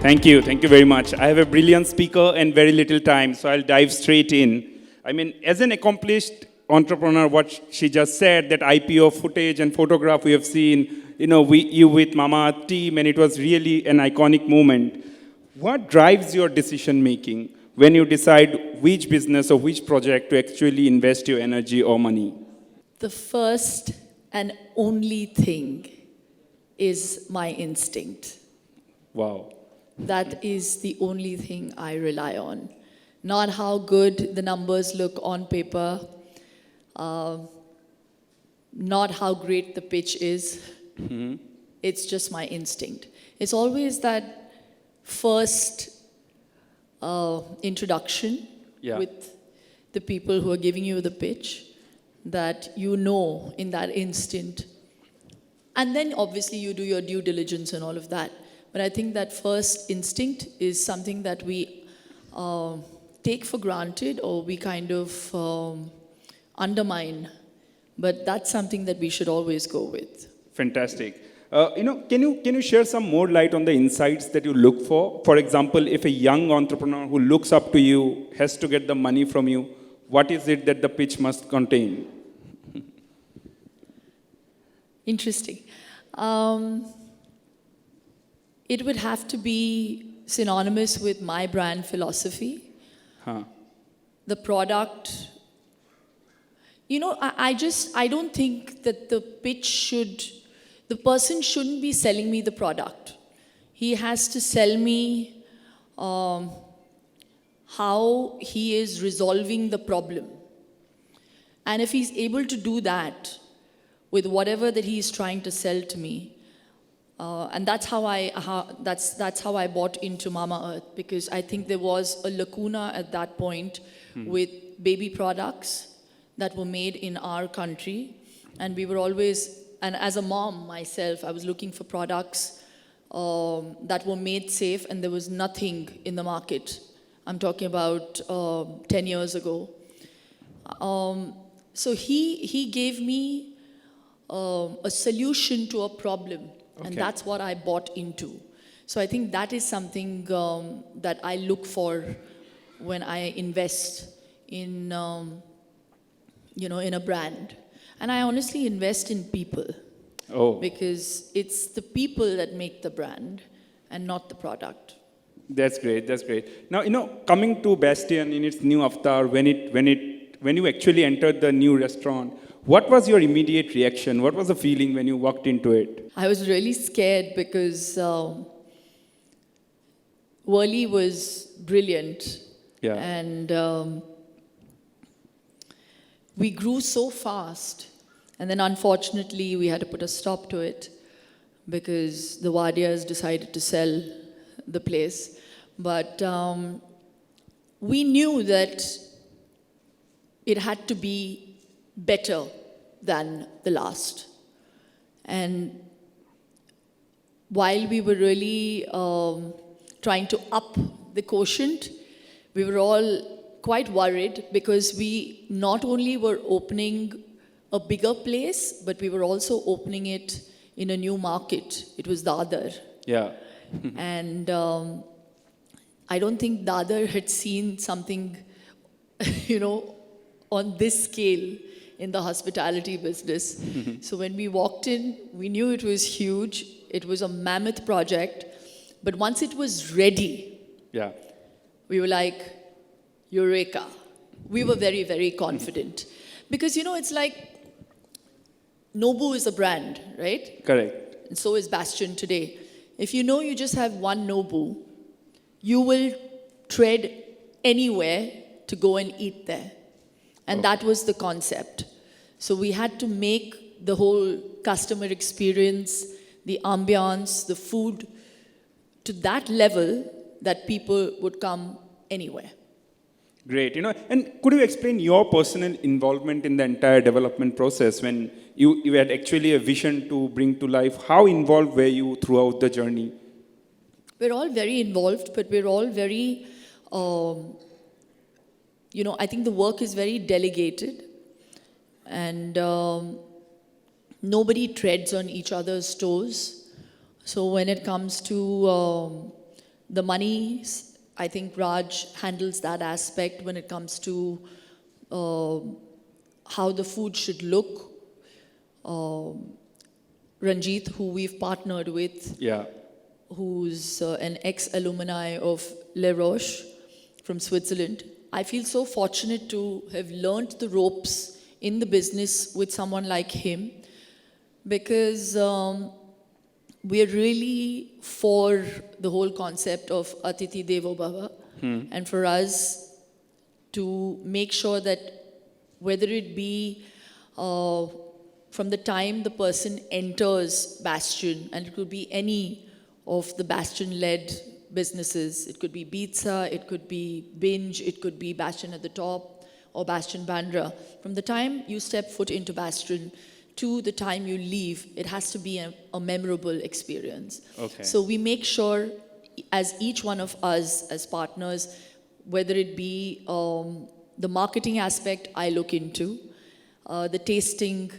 Thank you very much. I have a brilliant speaker and very little time, so I'll dive straight in. I mean, as an accomplished entrepreneur, what she just said, that IPO footage and photograph we have seen, you with Mama team, and it was really an iconic moment. What drives your decision making when you decide which business or which project to actually invest your energy or money? The first and only thing is my instinct. Wow. That is the only thing I rely on. Not how good the numbers look on paper, uh, not how great the pitch is. It's just my instinct. It's always that first introduction Yeah. with the people who are giving you the pitch that you know in that instant. And then obviously you do your due diligence and all of that. But I think that first instinct is something that we take for granted or we kind of undermine. But that's something that we should always go with. Fantastic. Can you share some more light on the insights that you look for? For example, if a young entrepreneur who looks up to you has to get the money from you, what is it that the pitch must contain? Interesting. It would have to be synonymous with my brand philosophy. Huh. The product. I don't think that the person shouldn't be selling me the product. He has to sell me how he is resolving the problem. And if he's able to do that with whatever that he's trying to sell to me, and that's how I bought into Mama Earth, because I think there was a lacuna at that point with baby products that were made in our country, and we were always, and as a mom myself, I was looking for products that were made safe, and there was nothing in the market. I'm talking about 10 years ago. So he gave me a solution to a problem. Okay. And that's what I bought into. So I think that is something that I look for when I invest in, in a brand. And I honestly invest in people. Oh, Because it's the people that make the brand and not the product. that's great. That's great. Now, coming to Bastion in its new avatar, when you actually entered the new restaurant, what was your immediate reaction? What was the feeling when you walked into it? I was really scared because Worli was brilliant. Yeah. And we grew so fast. And then unfortunately, we had to put a stop to it because the Wadias decided to sell the place. But we knew that it had to be better than the last. And while we were really trying to up the quotient, we were all quite worried because we not only were opening a bigger place, but we were also opening it in a new market. It was Dadar. Yeah. And I don't think Dadar had seen something, on this scale in the hospitality business. So when we walked in, we knew it was huge. It was a mammoth project. But once it was ready, Yeah. we were like, Eureka. We were very, very confident. Because, it's like Nobu is a brand, right? Correct. And so is Bastion today. If you know you just have one Nobu, you will tread anywhere to go and eat there. And that was the concept. So we had to make the whole customer experience, the ambiance, the food, to that level that people would come anywhere. Great. And could you explain your personal involvement in the entire development process when you had actually a vision to bring to life? How involved were you throughout the journey? We're all very involved, but we're all very, I think the work is very delegated. And nobody treads on each other's toes. So when it comes to The money, I think Raj handles that aspect when it comes to how the food should look. Ranjit, who we've partnered with, Yeah. who's an ex-alumni of Les Roches from Switzerland. I feel so fortunate to have learned the ropes in the business with someone like him, because we're really for the whole concept of Atiti Devo Bhava. And for us to make sure that whether it be from the time the person enters Bastion, and it could be any of the Bastion-led businesses, it could be Pizza, it could be Binge, it could be Bastion at the top, or Bastion Bandra. From the time you step foot into Bastion to the time you leave, it has to be a memorable experience. Okay. So we make sure, as each one of us as partners, whether it be the marketing aspect I look into, the tasting,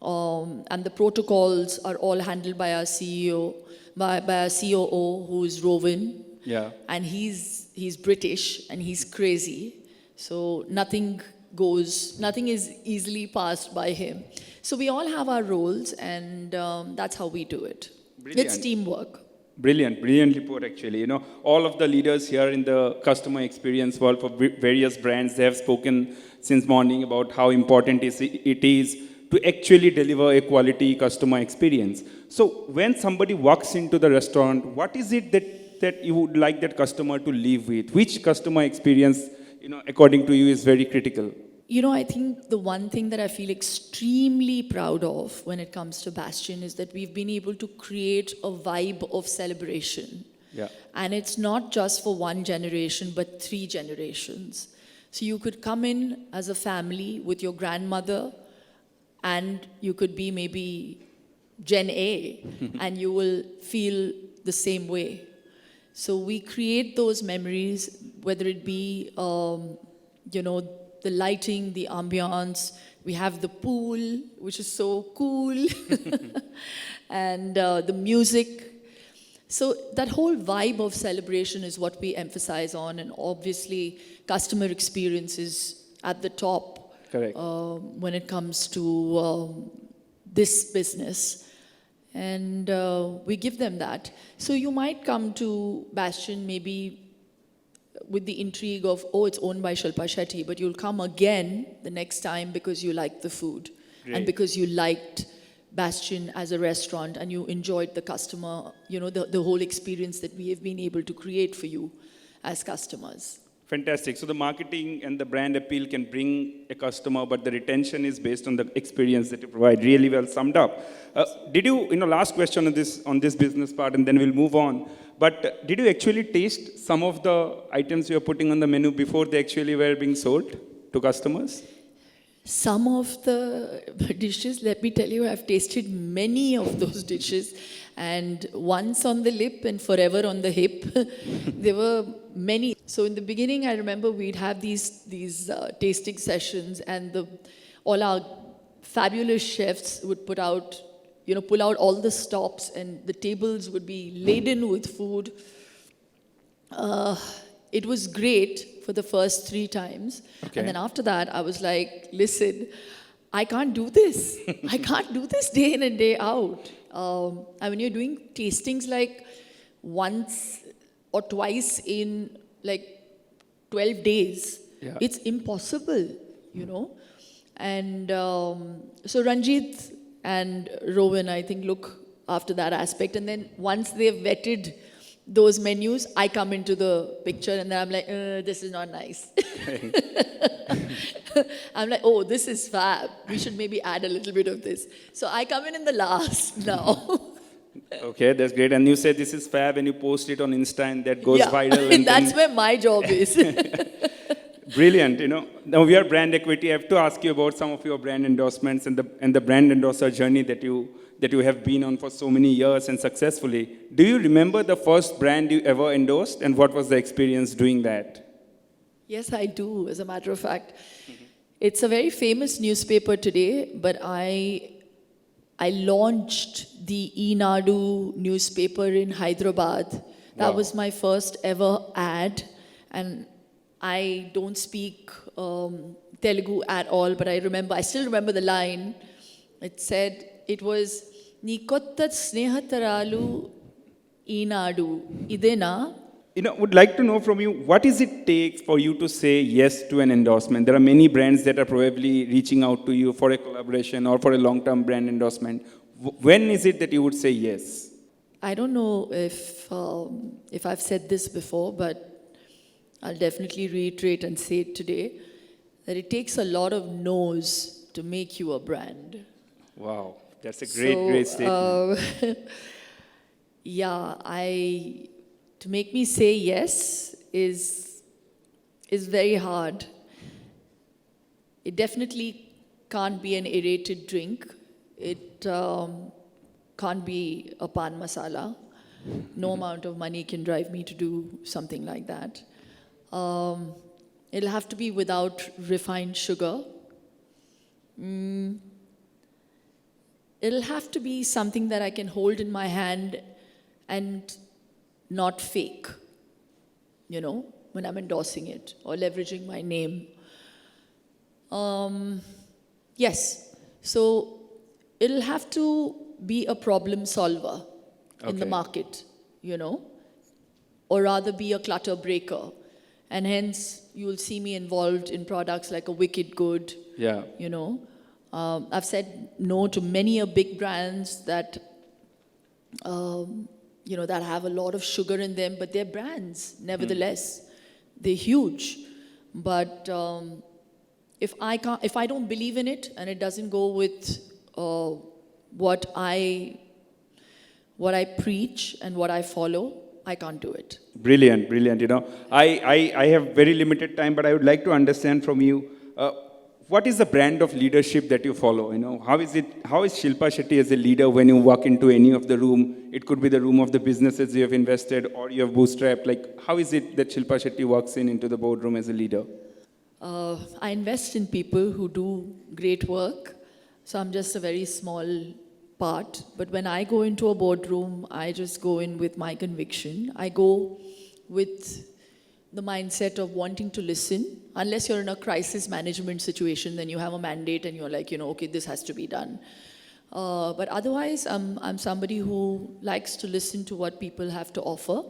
and the protocols are all handled by our CEO, by our COO, who is Rowan. Yeah. And he's British and he's crazy. So nothing is easily passed by him. So we all have our roles, and that's how we do it. Brilliant. It's teamwork. Brilliantly put, actually. All of the leaders here in the customer experience world for various brands, they have spoken since morning about how important it is to actually deliver a quality customer experience. So when somebody walks into the restaurant, what is it that you would like that customer to leave with? Which customer experience, according to you, is very critical? I think the one thing that I feel extremely proud of when it comes to Bastion is that we've been able to create a vibe of celebration. Yeah. And it's not just for one generation, but 3 generations. So you could come in as a family with your grandmother, and you could be maybe Gen A, and you will feel the same way. So we create those memories, whether it be, the lighting, the ambiance. We have the pool, which is so cool, and the music. So that whole vibe of celebration is what we emphasize on, and obviously customer experience is at the top. Correct. When it comes to this business. And we give them that. So you might come to Bastion maybe with the intrigue of, it's owned by Shilpa Shetty, but you'll come again the next time because you liked the food. Great. And because you liked Bastion as a restaurant and you enjoyed the customer, the whole experience that we have been able to create for you as customers. Fantastic. So the marketing and the brand appeal can bring a customer, but the retention is based on the experience that you provide. Really well summed up. Did you, last question on this business part, and then we'll move on. But did you actually taste some of the items you are putting on the menu before they actually were being sold to customers? Some of the dishes, let me tell you, I've tasted many of those dishes. And once on the lip and forever on the hip. There were many. So in the beginning, I remember we'd have these tasting sessions, and all our fabulous chefs would pull out all the stops, and the tables would be laden with food. It was great for the first 3 times. Okay. And then after that, I was like, listen, I can't do this. I can't do this day in and day out. And when you're doing tastings like once or twice in like 12 days, Yeah. it's impossible, And so Ranjit and Rowan, I think, look after that aspect. And then once they've vetted those menus, I come into the picture, and then I'm like, this is not nice. I'm like, this is fab. We should maybe add a little bit of this. So I come in the last now. Okay, that's great. And you say this is fab, and you post it on Insta, and that goes viral. And that's where my job is. Brilliant. Now we are brand equity. I have to ask you about some of your brand endorsements and the brand endorser journey that you have been on for so many years and successfully. Do you remember the first brand you ever endorsed, and what was the experience doing that? Yes, I do, as a matter of fact. It's a very famous newspaper today, but I launched the Enadu newspaper in Hyderabad That Wow. was my first ever ad, and I don't speak Telugu at all, but I still remember the line. It said, it was, "Ni kotta snehataralu eenadu idena." Would like to know from you, what is it take for you to say yes to an endorsement? There are many brands that are probably reaching out to you for a collaboration or for a long-term brand endorsement. When is it that you would say yes? I don't know if I've said this before, but I'll definitely reiterate and say it today, that it takes a lot of no's to make you a brand. Wow, that's a great statement. Yeah, to make me say yes is very hard. It definitely can't be an aerated drink. It can't be a pan masala. No amount of money can drive me to do something like that. It'll have to be without refined sugar. It'll have to be something that I can hold in my hand and not fake, when I'm endorsing it or leveraging my name. Yes, so it'll have to be a problem solver in the Okay. market, or rather be a clutter breaker. And hence, you'll see me involved in products like a Wicked Good, Yeah. I've said no to many big brands that, that have a lot of sugar in them, but they're brands, nevertheless. They're huge. But if I don't believe in it and it doesn't go with what I preach and what I follow, I can't do it. Brilliant. I have very limited time, but I would like to understand from you, what is the brand of leadership that you follow? How is Shilpa Shetty as a leader when you walk into any of the room? It could be the room of the businesses you have invested or you have bootstrapped. Like, how is it that Shilpa Shetty walks into the boardroom as a leader? I invest in people who do great work, so I'm just a very small part. But when I go into a boardroom, I just go in with my conviction. I go with the mindset of wanting to listen. Unless you're in a crisis management situation, then you have a mandate and you're like, okay, this has to be done. But otherwise, I'm somebody who likes to listen to what people have to offer,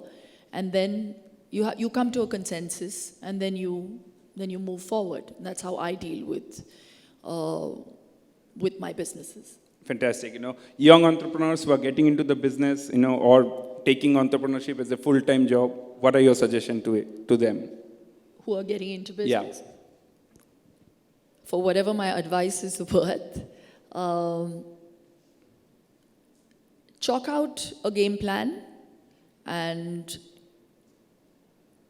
and then you come to a consensus, and then you move forward. That's how I deal with my businesses. Fantastic. Young entrepreneurs who are getting into the business, or taking entrepreneurship as a full-time job, what are your suggestions to them? Who are getting into Yeah. business? For whatever my advice is worth, chalk out a game plan and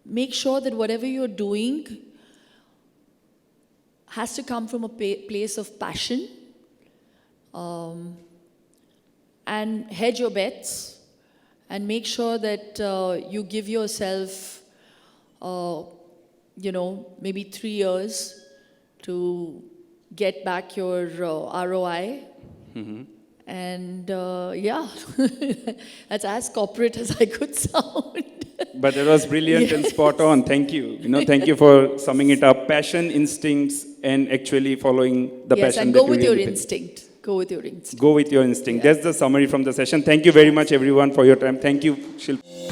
make sure that whatever you're doing has to come from a place of passion, and hedge your bets and make sure that you give yourself maybe 3 years to get back your ROI. And that's as corporate as I could sound. But it was brilliant and spot on. Thank you. Thank you for summing it up. Passion, instincts, and actually following the Yes, passion and that go you with your really feel. instinct. Go with your instinct. Go with your instinct. Yeah. That's the summary from the session. Thank you very much, everyone, for your time. Thank you, Shilpa.